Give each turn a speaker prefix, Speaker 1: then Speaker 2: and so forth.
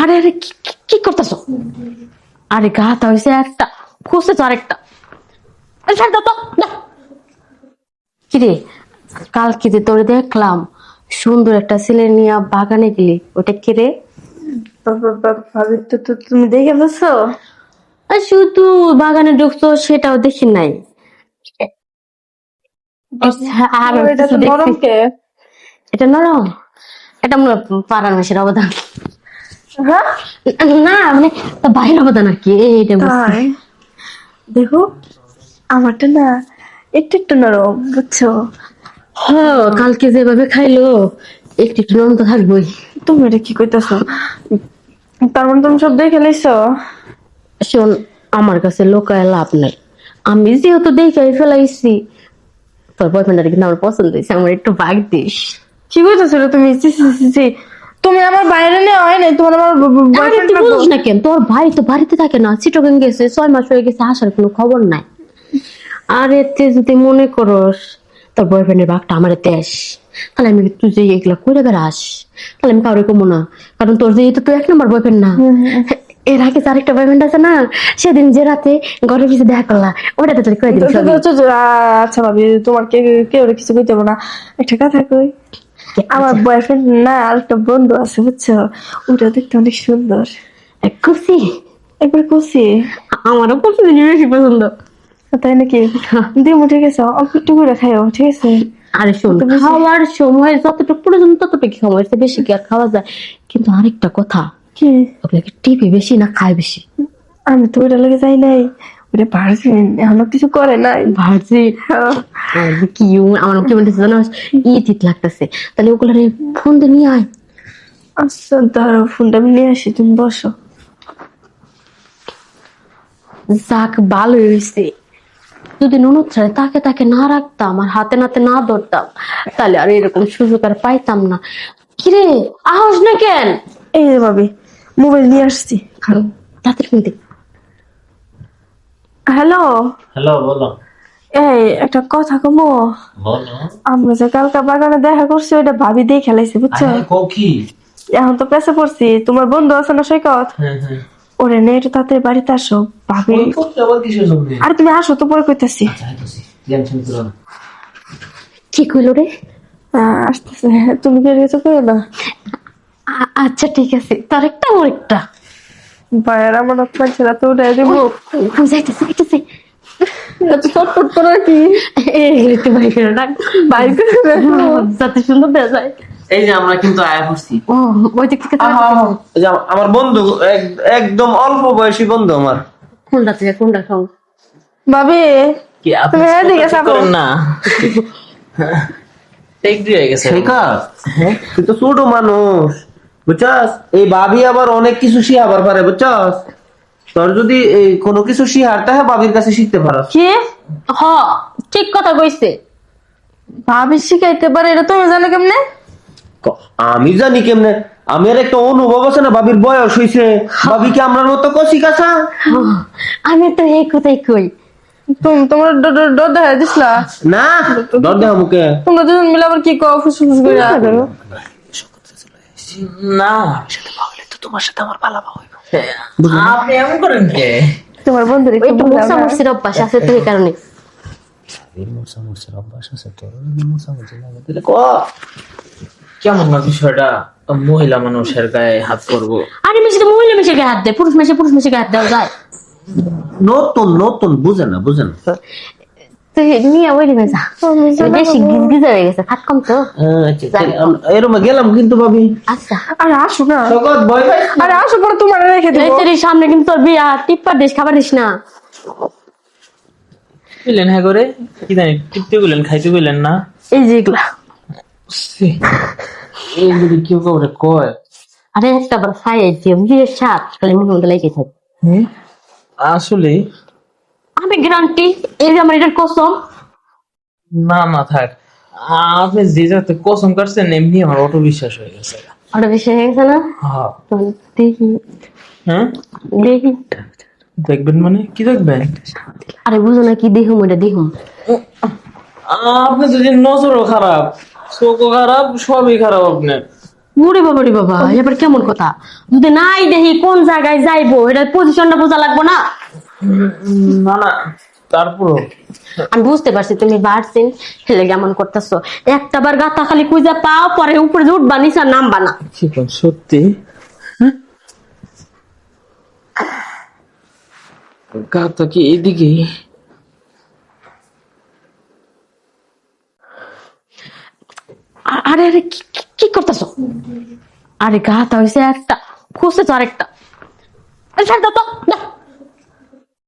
Speaker 1: আরে আরে কি কি করতেছ? আরে গাতা হয়েছে একটা, খুঁজছে তো আরেকটা। ছাড় দাও তো, না। কিরে, কালকে যে তোরে দেখলাম সুন্দর একটা ছেলে নিয়ে বাগানে গেলি, ওটা কে রে?
Speaker 2: ভাবি তো তুমি দেখে ফেলছো?
Speaker 1: আর শুধু বাগানে ঢুকছো সেটাও দেখি নাই। আর
Speaker 2: এটা
Speaker 1: কিছু
Speaker 2: তো
Speaker 1: দেখছি।
Speaker 2: নরম কে?
Speaker 1: এটা নরম, এটা মনে হয় পাড়ার মাসের অবদান।
Speaker 2: হ্যাঁ
Speaker 1: না মানে তা বাইরের অবদান আর কি, এইটা বুঝছি।
Speaker 2: তাই দেখো, আমারটা না একটু একটু নরম, বুঝছো?
Speaker 1: হ্যাঁ, কালকে যেভাবে খাইলো একটু একটু নরম তো থাকবোই।
Speaker 2: তুমি এটা কি কইতাছো? তার মানে তুমি সব দেখে লাইছো?
Speaker 1: শোন, আমার কাছে লোকায় লাভ নাই। আমি যেহেতু দেখে ফেলাইছি, তোর বয়ফ্রেন্ডটা কিন্তু আমার পছন্দ হয়েছে, আমার একটু ভাগ দিস।
Speaker 2: কি কইতাছো রে তুমি? ছি, ছি, ছি, ছি। তুমি আমার বাইরে নিয়ে হয় নাই, তোমার আমার
Speaker 1: আরে
Speaker 2: বয়ফ্রেন্ড
Speaker 1: তুই
Speaker 2: লাগবো?
Speaker 1: বুঝিস না কেন, তোর ভাই তো বাড়িতে থাকে না, চিটগাং গেছে, 6 মাস হয়ে গেছে, আসার কোনো খবর নাই। আর এতে যদি মনে করস তোর বয়ফ্রেন্ডের ভাগটা আমার দেশ, তাহলে আমি তুই যে এগুলা করে বেড়াস, তাহলে আমি কাউরে কমো না। কারণ তোর যেহেতু তুই 1 নম্বর বয়ফ্রেন্ড না। এর আগে যে আরেকটা বয়ফ্রেন্ড আছে না, সেদিন যে রাতে ঘরের পিছনে দেখা করলা, ওটাতে তোর কয়ে দিন সবই।
Speaker 2: আচ্ছা ভাবি, তোমার কেউ কিছু কইতে হবে না। একটা কথা কই, আমার বয়ফ্রেন্ড না আর একটা বন্ধু আছে, বুঝছো? ওটা দেখতে অনেক সুন্দর,
Speaker 1: খুশি,
Speaker 2: একবার কষি।
Speaker 1: আমারও খুশি বেশি পছন্দ।
Speaker 2: তাই নাকি? দিমু, ঠিক আছে, অল্প একটু করে খাইও, ঠিক আছে?
Speaker 1: আরে শোন,
Speaker 2: অত বেশি
Speaker 1: খাওয়ার সময় যতটুকু প্রয়োজন ততটুকু সময়, এর চেয়ে বেশি কি আর খাওয়া যায়? কিন্তু আরেকটা কথা,
Speaker 2: কি?
Speaker 1: ওগুলোকে টিপে বেশি না খায় বেশি।
Speaker 2: আমি তো ওইটা লেগে যাই নাই, ওটা ভার্জিন, এখনো কিছু করে নাই।
Speaker 1: ভাবছি
Speaker 2: হ্যাঁ।
Speaker 1: কি আমার কি বলতেছে জানো, ইতিত লাগতেছে। তাহলে ওগুলারে ফোন দিয়ে নিয়ে আয়।
Speaker 2: আচ্ছা ধরো, ফোনটা আমি নিয়ে আসি, তুমি বসো।
Speaker 1: যাক, ভালোই হয়েছে। যদি ননদ ছাড়ে তাকে তাকে না রাখতাম আর হাতে নাতে না ধরতাম, তাহলে আর এরকম সুযোগ আর পাইতাম না। কিরে, আহস না কেন?
Speaker 2: এই রে ভাবি, মোবাইল নিয়ে আসছি, খারাপ।
Speaker 1: রাতের ফোন দে।
Speaker 2: হ্যালো।
Speaker 3: হ্যালো, বলো।
Speaker 2: এই একটা কথা কমো।
Speaker 3: বলো।
Speaker 2: আমরা যে কালকা বাগানে দেখা করছি, ওইটা ভাবি দিয়ে খেলাইছি, বুঝছো?
Speaker 3: আরে কও কি?
Speaker 2: এখন তো পেছে পড়ছি। তোমার বন্ধু আছে না সৈকত,
Speaker 3: হ্যাঁ হ্যাঁ।
Speaker 2: ওরে নে একটু তাড়াতাড়ি বাড়িতে আসো ভাবি।
Speaker 3: ওই করতে আবার কিসের জন্য?
Speaker 2: আরে তুমি আসো তো, পরে কইতাছি।
Speaker 3: আচ্ছা, আইতাছি, টেনশন করো না।
Speaker 1: কি কইলো রে?
Speaker 2: আসতেছে, তুমি কি আর কিছু করো না?
Speaker 1: আচ্ছা ঠিক আছে, তার একটা আমার একটা।
Speaker 2: ভাইয়ের আমার ছেলে তো উঠে দিব।
Speaker 1: যাইতেছে যাইতেছে।
Speaker 2: এত চটপট করো কি?
Speaker 1: একটু বাইক করে রাখ,
Speaker 2: বাইর করে রাখো।
Speaker 1: যাতে সুন্দর দেওয়া যায়।
Speaker 3: এই যে আমরা কিন্তু আয়া পড়ছি।
Speaker 1: ও, ওই দিক থেকে
Speaker 3: এই যে আমার বন্ধু, একদম অল্প বয়সী বন্ধু আমার।
Speaker 1: কোনটা থেকে কোনটা খাও?
Speaker 2: ভাবি,
Speaker 3: কি
Speaker 2: তুমি এদিকে
Speaker 3: ঠিক
Speaker 2: থাকো।
Speaker 3: করেন না? টেক দিয়ে গেছে। তুই তো ছোট মানুষ, বুঝছস? এই ভাবি আবার অনেক কিছু শিখাবার পারে, বুঝছস? তোর যদি এই কোনো কিছু শিখাতে হয়, ভাবির কাছে শিখতে পারস।
Speaker 2: কি?
Speaker 1: হ, ঠিক কথা কইছে।
Speaker 2: ভাবি শিখাইতে পারে, এটা তুমি জানো কেমনে?
Speaker 3: আমি জানি কেমনে? আমি আর একটা অনুভব আছে না, ভাবির বয়স হইছে, ভাবি কি আমরার মতো কচি কাঁচা?
Speaker 1: আমি তো এই কথাই কই।
Speaker 2: তোমার ডর দেখা দিছিলা?
Speaker 3: না, ডর দেহ মুখে।
Speaker 2: তোমরা দুজন মিলে আবার কি কও, ফুসফুস করে?
Speaker 3: না, তোমার সাথে আমার পালাবা হইব। আপনি এমন করেন কে?
Speaker 2: তোমার বন্ধুর একটু
Speaker 1: একটু
Speaker 2: বললাম
Speaker 1: মশা
Speaker 2: না?
Speaker 1: মশির অভ্যাস আছে তো এই কারণে।
Speaker 4: কেমন না বিষয়টা? মহিলা মানুষের গায়ে হাত করবো?
Speaker 1: আরে মেশিতে মহিলা মেশে গায়ে হাত দেয়, পুরুষ মেশে গায়ে হাত দেওয়া যায়?
Speaker 3: নতুন নতুন, বুঝে না বুঝে না।
Speaker 1: তুই নিয়ে ওই দিবে যা, বেশি গিজগিজা হয়ে গেছে, থাক কম তো।
Speaker 3: এরম গেলাম কিন্তু ভাবি।
Speaker 1: আচ্ছা,
Speaker 2: আরে আসো না,
Speaker 3: জগৎ ভয় পাই।
Speaker 2: আরে আসো, পরে তোমার রেখে
Speaker 1: এই
Speaker 2: দেবো।
Speaker 1: তোর সামনে কিন্তু তোর বিয়া, টিপ্পা দিস, খাবার দিস না।
Speaker 4: বুঝলেন? হ্যাঁ করে কি জানি টিপতে গেলেন, খাইতে গেলেন না?
Speaker 1: এই যে এগুলা।
Speaker 4: এই যদি কেউ কাউরে কয়,
Speaker 1: আরে একটা বার খাই আইছি, বিয়ের স্বাদ খালি মুখের মধ্যে লেগে থাকে।
Speaker 4: আসলে
Speaker 1: আমি গ্যারান্টি, এই যে আমার এটার কসম।
Speaker 4: না না থাক, আপনি যে যাতে কসম কাটছেন এমনি আমার অটো বিশ্বাস হয়ে গেছে।
Speaker 1: ওটা বেশি হয়ে গেছে না?
Speaker 4: হ্যাঁ।
Speaker 1: তো দেখি
Speaker 4: হ্যাঁ,
Speaker 1: দেখি।
Speaker 4: দেখবেন মানে কি দেখবেন?
Speaker 1: আরে বুঝো না কি দেখুম, ওটা দেখুম।
Speaker 4: আপনি যদি নজরও খারাপ, চোখও খারাপ, সবই খারাপ আপনার।
Speaker 1: ওরে বাবা রে বাবা, এবার কেমন কথা? যদি নাই দেখি কোন জায়গায় যাইবো, এটার পজিশনটা বোঝা লাগবো না?
Speaker 4: না না, তারপর
Speaker 1: আমি বুঝতে পারছি তুমি বাড়ছেন, হেলে কেমন করতেছো। একটা বার গাতা খালি খুঁজে পাও, পরে উপরে যে উঠবা নিচে আর নামবা না।
Speaker 4: কি কোন সত্যি? গাতা কি এদিকে?
Speaker 1: আরে আরে কি করতেছো? আরে গাতা হয়েছে একটা, খুঁজতেছো আরেকটা। আরে ছাড় দাও তো, না।